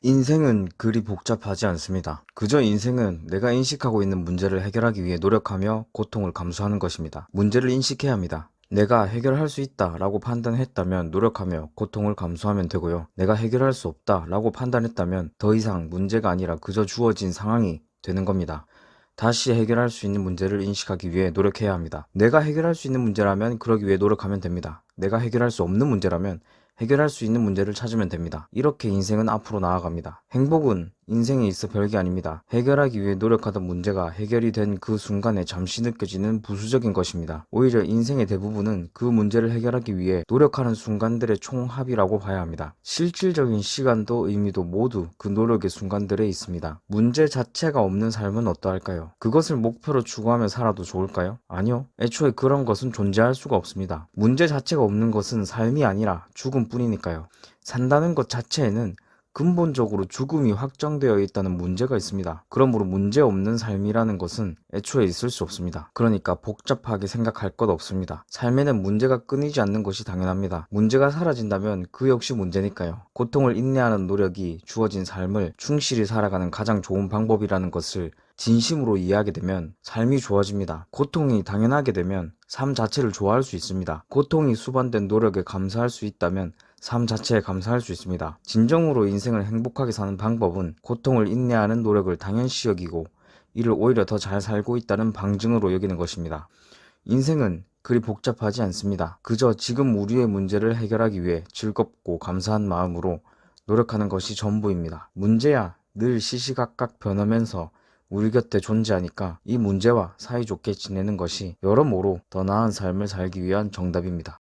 인생은 그리 복잡하지 않습니다. 그저 인생은 내가 인식하고 있는 문제를 해결하기 위해 노력하며 고통을 감수하는 것입니다. 문제를 인식해야 합니다. 내가 해결할 수 있다라고 판단했다면 노력하며 고통을 감수하면 되고요. 내가 해결할 수 없다라고 판단했다면 더 이상 문제가 아니라 그저 주어진 상황이 되는 겁니다. 다시 해결할 수 있는 문제를 인식하기 위해 노력해야 합니다. 내가 해결할 수 있는 문제라면 그러기 위해 노력하면 됩니다. 내가 해결할 수 없는 문제라면 해결할 수 있는 문제를 찾으면 됩니다. 이렇게 인생은 앞으로 나아갑니다. 행복은 인생에 있어 별게 아닙니다. 해결하기 위해 노력하던 문제가 해결이 된 그 순간에 잠시 느껴지는 부수적인 것입니다. 오히려 인생의 대부분은 그 문제를 해결하기 위해 노력하는 순간들의 총합이라고 봐야 합니다. 실질적인 시간도 의미도 모두 그 노력의 순간들에 있습니다. 문제 자체가 없는 삶은 어떠할까요? 그것을 목표로 추구하며 살아도 좋을까요? 아니요. 애초에 그런 것은 존재할 수가 없습니다. 문제 자체가 없는 것은 삶이 아니라 죽음뿐이니까요. 산다는 것 자체에는 근본적으로 죽음이 확정되어 있다는 문제가 있습니다. 그러므로 문제 없는 삶이라는 것은 애초에 있을 수 없습니다. 그러니까 복잡하게 생각할 것 없습니다. 삶에는 문제가 끊이지 않는 것이 당연합니다. 문제가 사라진다면 그 역시 문제니까요. 고통을 인내하는 노력이 주어진 삶을 충실히 살아가는 가장 좋은 방법이라는 것을 진심으로 이해하게 되면 삶이 좋아집니다. 고통이 당연하게 되면 삶 자체를 좋아할 수 있습니다. 고통이 수반된 노력에 감사할 수 있다면 삶 자체에 감사할 수 있습니다. 진정으로 인생을 행복하게 사는 방법은 고통을 인내하는 노력을 당연시 여기고 이를 오히려 더 잘 살고 있다는 방증으로 여기는 것입니다. 인생은 그리 복잡하지 않습니다. 그저 지금 우리의 문제를 해결하기 위해 즐겁고 감사한 마음으로 노력하는 것이 전부입니다. 문제야 늘 시시각각 변하면서 우리 곁에 존재하니까 이 문제와 사이좋게 지내는 것이 여러모로 더 나은 삶을 살기 위한 정답입니다.